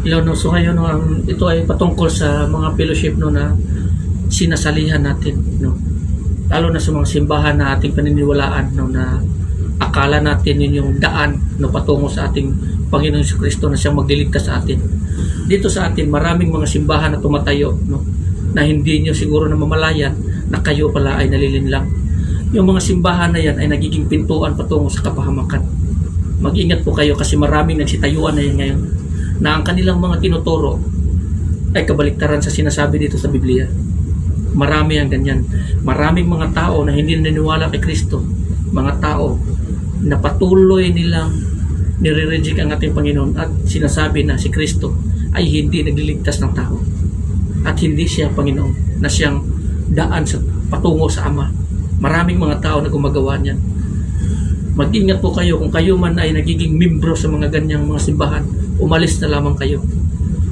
Hello, no? So ngayon, no, ito ay patungkol sa mga fellowship no, na sinasalihan natin. No? Lalo na sa mga simbahan na ating paniniwalaan no, na akala natin yun yung daan no, patungo sa ating Panginoon Kristo na siyang magliligtas sa atin. Dito sa atin, maraming mga simbahan na tumatayo no, na hindi nyo siguro na mamalayan na kayo pala ay nalilinlang. Yung mga simbahan na yan ay nagiging pintuan patungo sa kapahamakan. Mag-ingat po kayo kasi maraming nagsitayuan na yan ngayon na ang kanilang mga tinuturo ay kabaliktaran sa sinasabi dito sa Biblia. Marami ang ganyan. Maraming mga tao na hindi naniniwala kay Kristo. Mga tao na patuloy nilang nire-reject ang ating Panginoon at sinasabi na si Kristo ay hindi nagliligtas ng tao. At hindi siya Panginoon na siyang daan sa patungo sa Ama. Maraming mga tao na gumagawa niyan. Mag-ingat po kayo kung kayo man ay nagiging membro sa mga ganyang mga simbahan, umalis na lamang kayo.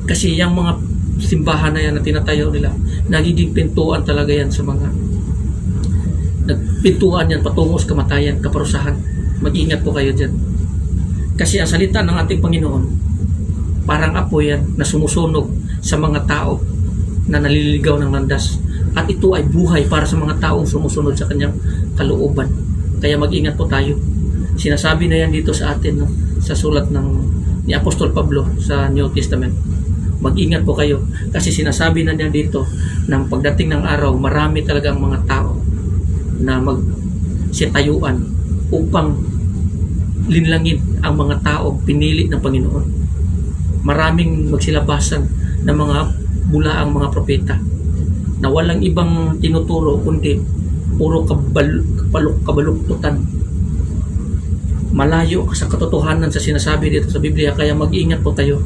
Kasi yung mga simbahan na yan na tinatayo nila, nagiging pintuan talaga yan sa mga nagpintuan yan patungo sa kamatayan, kaparusahan. Mag-ingat po kayo dyan. Kasi ang salita ng ating Panginoon, parang apoy yan na sumusunog sa mga tao na naliligaw ng landas. At ito ay buhay para sa mga taong sumusunod sa kanyang kalooban. Kaya mag-ingat po tayo. Sinasabi na yan dito sa atin no? Sa sulat ni Apostol Pablo sa New Testament. Mag-ingat po kayo kasi sinasabi na niya dito ng pagdating ng araw, marami talagang mga tao na magsitayuan upang linlangin ang mga tao pinili ng Panginoon. Maraming magsilabasan ng mga bulaang mga propeta na walang ibang tinuturo kundi puro kabaluktutan. Malayo sa katotohanan sa sinasabi dito sa Biblia, kaya mag-ingat po tayo.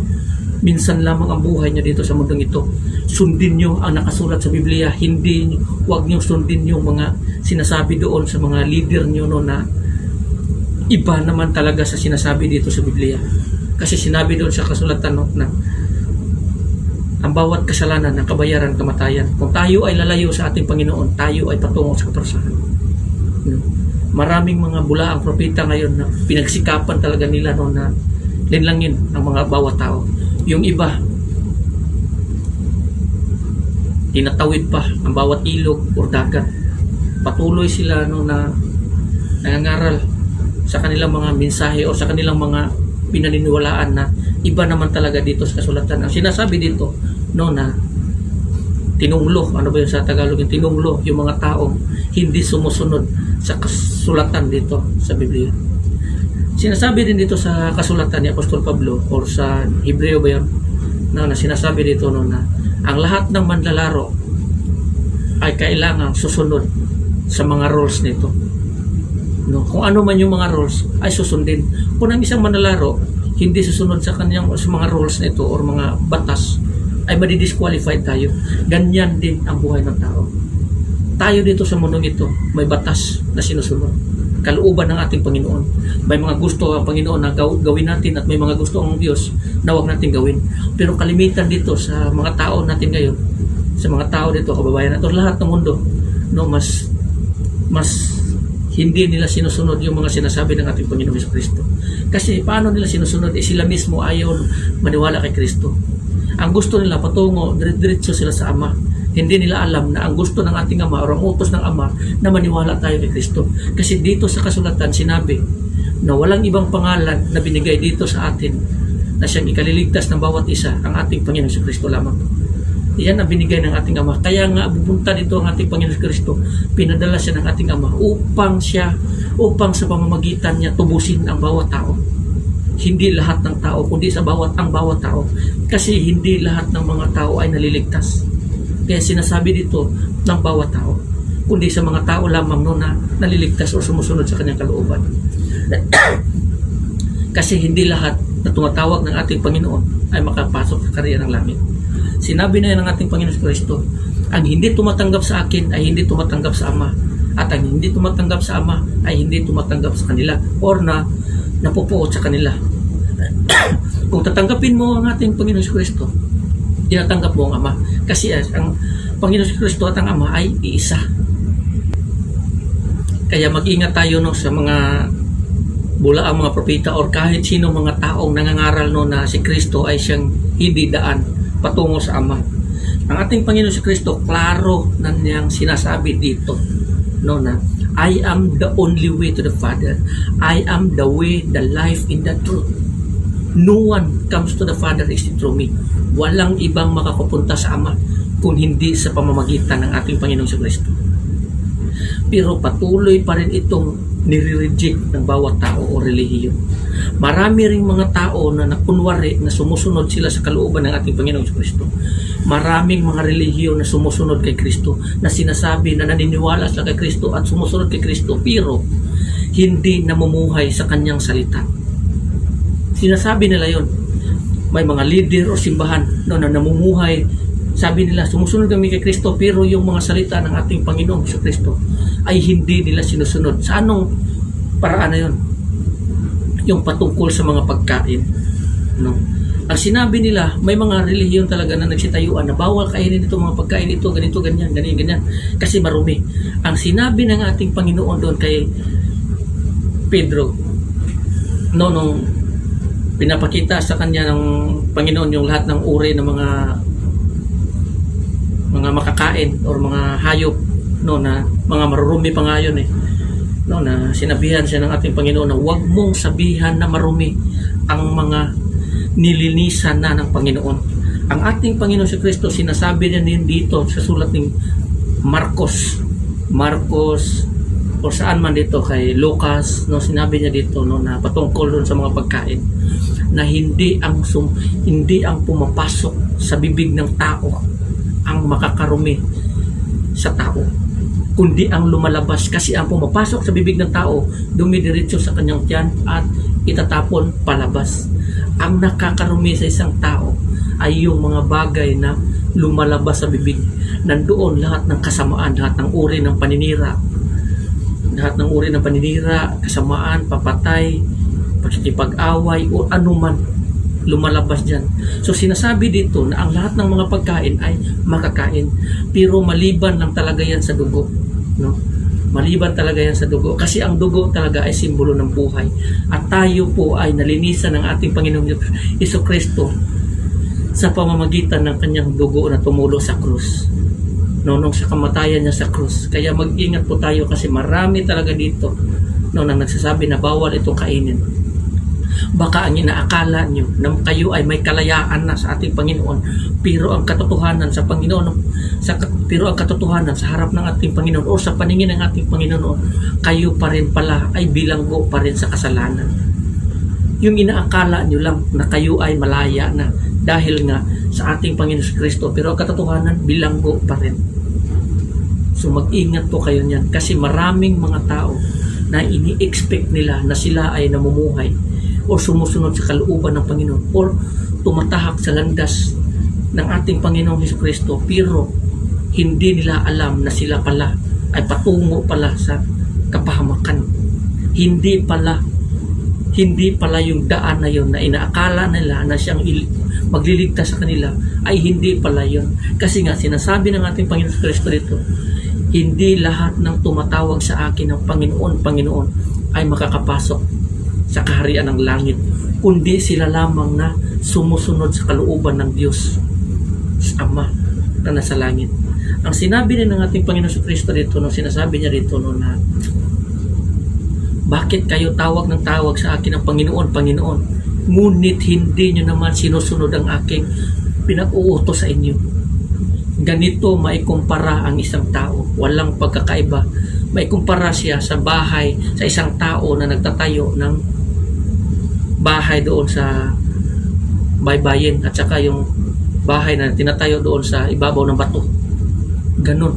Minsan lamang ang buhay nyo dito sa mundong ito. Sundin nyo ang nakasulat sa Biblia. Huwag nyo sundin yung mga sinasabi doon sa mga leader nyo no, na iba naman talaga sa sinasabi dito sa Biblia. Kasi sinabi doon sa kasulatan no, na ang bawat kasalanan ng kabayaran kamatayan. Kung tayo ay lalayo sa ating Panginoon, tayo ay patungo sa kaparusahan. Maraming mga bulaang propeta ngayon na pinagsikapan talaga nila no, na linlangin ang mga bawat tao. Yung iba, tinatawid pa ang bawat ilog o dagat. Patuloy sila no, na nangangaral sa kanilang mga mensahe o sa kanilang mga pinaniniwalaan na iba naman talaga dito sa kasulatan. Ang sinasabi dito no, na tinunglo, ano ba yun sa Tagalog, yung tinunglo yung mga taong hindi sumusunod sa kasulatan dito sa Biblia. Sinasabi din dito sa kasulatan ni Apostol Pablo or sa Hebreo ba yun, na sinasabi dito no, na ang lahat ng manlalaro ay kailangang susunod sa mga rules nito. No, kung ano man yung mga rules ay susundin. Kung ang isang manlalaro hindi susunod sa kanyang sa mga rules nito or mga batas, ay madi-disqualified tayo. Ganyan din ang buhay ng tao. Tayo dito sa mundong ito, may batas na sinusunod. Kalooban ng ating Panginoon. May mga gusto ang Panginoon na gawin natin at may mga gusto ang Diyos na huwag natin gawin. Pero kalimitan dito sa mga tao natin ngayon, sa mga tao dito, kababayan natin, lahat ng mundo, no, mas hindi nila sinusunod yung mga sinasabi ng ating Panginoon Kristo. Kasi paano nila sinusunod? Sila mismo ayaw maniwala kay Kristo. Ang gusto nila patungo, diretso sila sa Ama. Hindi nila alam na ang gusto ng ating Ama o ang utos ng Ama na maniwala tayo kay Kristo. Kasi dito sa kasulatan sinabi na walang ibang pangalan na binigay dito sa atin na siyang ikaliligtas ng bawat isa, ang ating Panginoon si Kristo lamang. Iyan ang binigay ng ating Ama. Kaya nga pupunta dito ang ating Panginoon si Kristo. Pinadala siya ng ating Ama upang sa pamamagitan niya tubusin ang bawat tao. Hindi lahat ng tao, kundi ang bawat tao. Kasi hindi lahat ng mga tao ay naliligtas. Kaya sinasabi dito ng bawat tao, kundi sa mga tao lamang no, na naliligtas o sumusunod sa kanyang kalooban. Kasi hindi lahat na tumatawag ng ating Panginoon ay makapasok sa karya ng langit. Sinabi na yan ng ating Panginoon Kristo, ang hindi tumatanggap sa akin ay hindi tumatanggap sa Ama. At ang hindi tumatanggap sa Ama ay hindi tumatanggap sa kanila or na napupuot sa kanila. Kung tatanggapin mo ang ating Panginoon Kristo, tinatanggap mo ang Ama. Kasi ang Panginoon Kristo at ang Ama ay iisa. Kaya mag-ingat tayo no, sa mga bula ang mga propeta or kahit sino mga tao taong nangangaral no na si Kristo ay siyang hindi daan patungo sa Ama. Ang ating Panginoon si Kristo, klaro na niyang sinasabi dito no na I am the only way to the Father. I am the way, the life, and the truth. No one comes to the Father except through me. Walang ibang makakapunta sa Ama kung hindi sa pamamagitan ng ating Panginoong si Kristo. Pero patuloy pa rin itong nire-reject ng bawat tao o relihiyon. Marami ring mga tao na nakunwari na sumusunod sila sa kalooban ng ating Panginoong si Kristo. Maraming mga relihiyon na sumusunod kay Kristo, na sinasabi na naniniwala sila kay Kristo at sumusunod kay Kristo, pero hindi namumuhay sa kanyang salita. Sinasabi nila yon. May mga leader o simbahan no, na namumuhay. Sabi nila, sumusunod kami kay Kristo, pero yung mga salita ng ating Panginoong Hesus Kristo ay hindi nila sinusunod. Sa anong paraan na yun? Yung patungkol sa mga pagkain. No? Ang sinabi nila, may mga relihiyon talaga na nagsitayuan na bawal kainin ito, mga pagkain ito, ganito, ganyan, ganyan, kasi marumi. Ang sinabi ng ating Panginoon doon kay Pedro, no, nung pinapakita sa kanya ng Panginoon yung lahat ng uri ng mga makakain or mga hayop no na mga marurumi pa nga yun no na sinabihan siya ng ating Panginoon na huwag mong sabihan na marumi ang mga nilinisan na ng Panginoon. Ang ating Panginoon si Kristo, sinasabi niya din dito sa sulat ng Marcos o saan man dito kay Lucas no, sinabi niya dito no na patungkol doon sa mga pagkain na hindi ang pumapasok sa bibig ng tao ang makakarumi sa tao, kundi ang lumalabas, kasi ang pumapasok sa bibig ng tao dumidiretso sa kanyang tiyan at itatapon palabas. Ang nakakarumi sa isang tao ay yung mga bagay na lumalabas sa bibig. Nandoon lahat ng kasamaan, lahat ng uri ng paninira, kasamaan, papatay, pagkikipag-away o anuman lumalabas dyan. So sinasabi dito na ang lahat ng mga pagkain ay makakain, pero maliban lang talaga yan sa dugo, no? Maliban talaga yan sa dugo, kasi ang dugo talaga ay simbolo ng buhay, at tayo po ay nalinisan ng ating Panginoong Hesus Kristo sa pamamagitan ng kanyang dugo na tumulo sa krus, no, nung sa kamatayan niya sa krus. Kaya mag-ingat po tayo, kasi marami talaga dito no, na nagsasabi na bawal itong kainin. Baka ang inaakala nyo na kayo ay may kalayaan na sa ating Panginoon, pero ang katotohanan sa Panginoon, sa harap ng ating Panginoon o sa paningin ng ating Panginoon, kayo pa rin pala ay bilanggo pa rin sa kasalanan. Yung inaakala nyo lang na kayo ay malaya na dahil nga sa ating Panginoon Kristo, pero ang katotohanan, bilanggo pa rin. So mag-ingat po kayo niyan, kasi maraming mga tao na ini-expect nila na sila ay namumuhay o sumusunod sa kalooban ng Panginoon or tumatahak sa landas ng ating Panginoong Hesus Kristo, pero hindi nila alam na sila pala ay patungo pala sa kapahamakan. Hindi pala yung daan na yun na inaakala nila na siyang magliligtas sa kanila, ay hindi pala yun. Kasi nga sinasabi ng ating Panginoong Hesus Kristo dito, hindi lahat ng tumatawag sa akin ng Panginoon, Panginoon ay makakapasok sa kaharian ng langit, kundi sila lamang na sumusunod sa kalooban ng Diyos Ama na nasa langit. Ang sinabi din ng ating Panginoon sa Kristo dito, nung sinasabi niya dito no, na bakit kayo tawag ng tawag sa akin ng Panginoon, Panginoon, ngunit hindi nyo naman sinusunod ang aking pinag-uutos sa inyo. Ganito maikumpara ang isang tao, walang pagkakaiba. Maikumpara siya sa bahay, sa isang tao na nagtatayo ng bahay doon sa baybayin, at saka yung bahay na tinatayo doon sa ibabaw ng bato. Ganun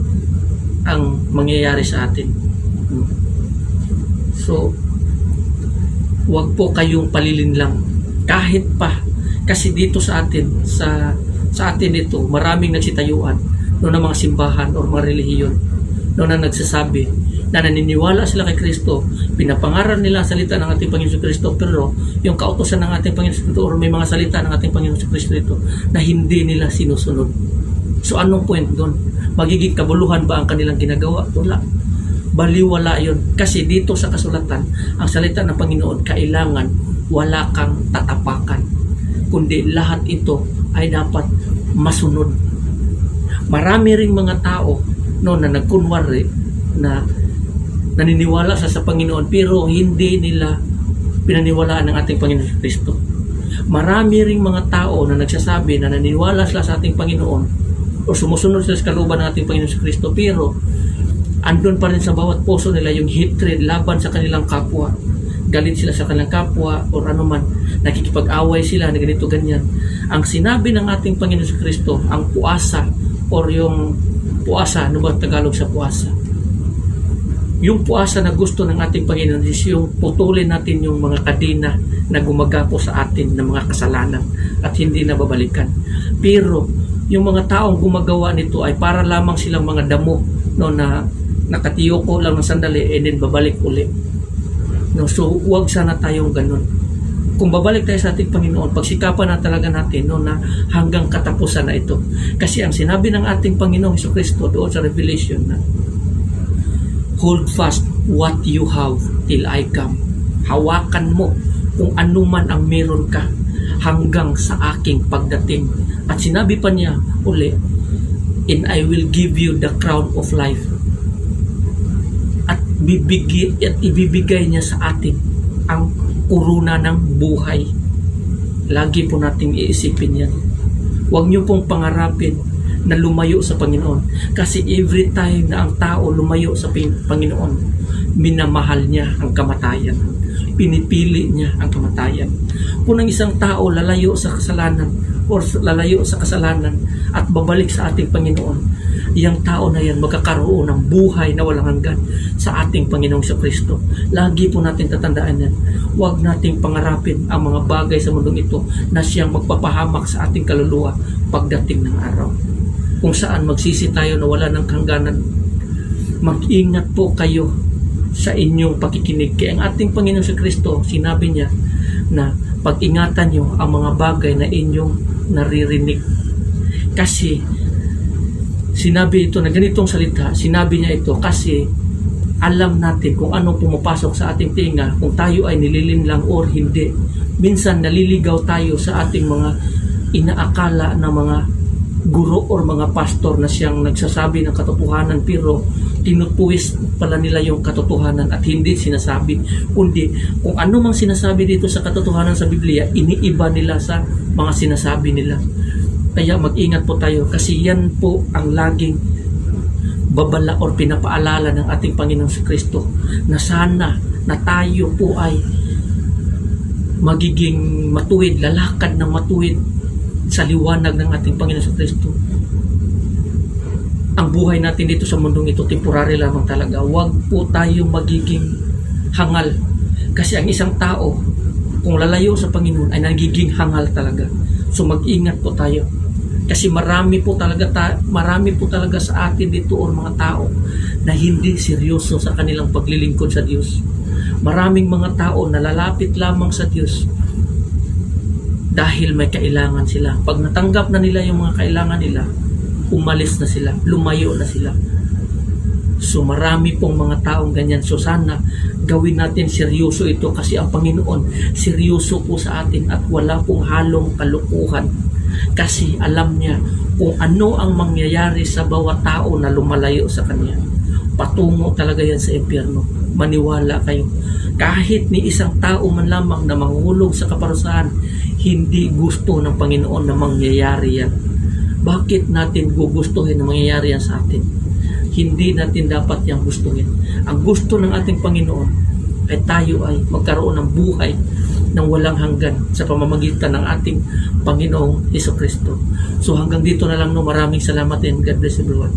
ang mangyayari sa atin. So wag po kayong palilinlang kahit pa, kasi dito sa atin sa atin dito maraming nagsitayuan no, ng mga simbahan o mga relihiyon no, na nagsasabi na naniniwala sila kay Kristo, pinapangaral nila ang salita ng ating Panginoon Kristo, pero yung kautosan ng ating Panginoon Kristo o may mga salita ng ating Panginoon Kristo dito na hindi nila sinusunod. So anong point doon? Magiging kabuluhan ba ang kanilang ginagawa? Wala. baliwala yun. Kasi dito sa kasulatan, ang salita ng Panginoon, kailangan wala kang tatapakan. Kundi lahat ito ay dapat masunod. Marami ring mga tao na nagkunwari na naniniwala sa Panginoon pero hindi nila pinaniwalaan ng ating Panginoon Kristo. Marami ring mga tao na nagsasabi na naniniwala sila sa ating Panginoon o sumusunod sila sa kalooban ng ating Panginoon Kristo pero andun pa rin sa bawat puso nila yung hatred laban sa kanilang kapwa. Galit sila sa kanilang kapwa o anuman, nakikipag-away sila na ganito ganyan. Ang sinabi ng ating Panginoon Kristo, ang puasa or yung puasa, ano ba Tagalog sa puasa? Yung puasa na gusto ng ating Panginoon is yung putulin natin yung mga kadena na gumagapo sa atin ng mga kasalanan at hindi na babalikan. Pero yung mga taong gumagawa nito ay para lamang silang mga damo na nakatiyoko lang ng sandali and then babalik uli. So huwag sana tayong ganun. Kung babalik tayo sa ating Panginoon, pagsikapan na talaga natin na hanggang katapusan na ito. Kasi ang sinabi ng ating Panginoong Jesucristo doon sa Revelation na hold fast what you have till I come. Hawakan mo kung ano man ang meron ka hanggang sa aking pagdating. At sinabi pa niya uli, and I will give you the crown of life. At ibibigay niya sa atin ang kuruna ng buhay. Lagi po nating iisipin yan. Huwag niyo pong pangarapin na lumayo sa Panginoon. Kasi every time na ang tao lumayo sa Panginoon, minamahal niya ang kamatayan. Pinipili niya ang kamatayan. Kung ang isang tao lalayo sa kasalanan or lalayo sa kasalanan at babalik sa ating Panginoon, iyang tao na yan magkakaroon ng buhay na walang hanggan sa ating Panginoong Kristo. Lagi po natin tatandaan yan. Huwag nating pangarapin ang mga bagay sa mundong ito na siyang magpapahamak sa ating kaluluwa pagdating ng araw. Kung saan magsisi tayo na wala ng hangganan. Mag-ingat po kayo sa inyong pakikinig. Kaya ang ating Panginoon Kristo, sinabi niya na pag-ingatan nyo ang mga bagay na inyong naririnig. Kasi sinabi ito na ganitong salita, sinabi niya ito kasi alam natin kung anong pumapasok sa ating tinga, kung tayo ay nililinlang or hindi. Minsan naliligaw tayo sa ating mga inaakala na mga guro or mga pastor na siyang nagsasabi ng katotohanan pero tinutuwis pala nila yung katotohanan at hindi sinasabi, kundi kung ano mang sinasabi dito sa katotohanan sa Biblia, iniiba nila sa mga sinasabi nila. Kaya mag-ingat po tayo kasi yan po ang laging babala or pinapaalala ng ating Panginoong Kristo na sana na tayo po ay magiging matuwid, lalakad ng matuwid sa liwanag ng ating Panginoon Kristo. Ang buhay natin dito sa mundong ito, temporary lamang talaga. Huwag po tayo magiging hangal. Kasi ang isang tao, kung lalayo sa Panginoon, ay nagiging hangal talaga. So mag-ingat po tayo. Kasi marami po talaga sa atin dito o mga tao na hindi seryoso sa kanilang paglilingkod sa Diyos. Maraming mga tao na lalapit lamang sa Diyos dahil may kailangan sila. Pag natanggap na nila yung mga kailangan nila, umalis na sila, lumayo na sila. So marami pong mga taong ganyan. So sana gawin natin seryoso ito kasi ang Panginoon seryoso po sa atin at wala pong halong kalukuhan. Kasi alam niya kung ano ang mangyayari sa bawat tao na lumalayo sa Kanya. Patungo talaga yan sa impyerno. Maniwala kayo. Kahit ni isang tao man lamang na mahulog sa kaparusahan, hindi gusto ng Panginoon na mangyayari yan. Bakit natin gugustuhin na mangyayari yan sa atin? Hindi natin dapat yang gustuhin. Ang gusto ng ating Panginoon ay tayo ay magkaroon ng buhay ng walang hanggan sa pamamagitan ng ating Panginoong Jesucristo. So hanggang dito na lang, no. Maraming salamat and God bless everyone.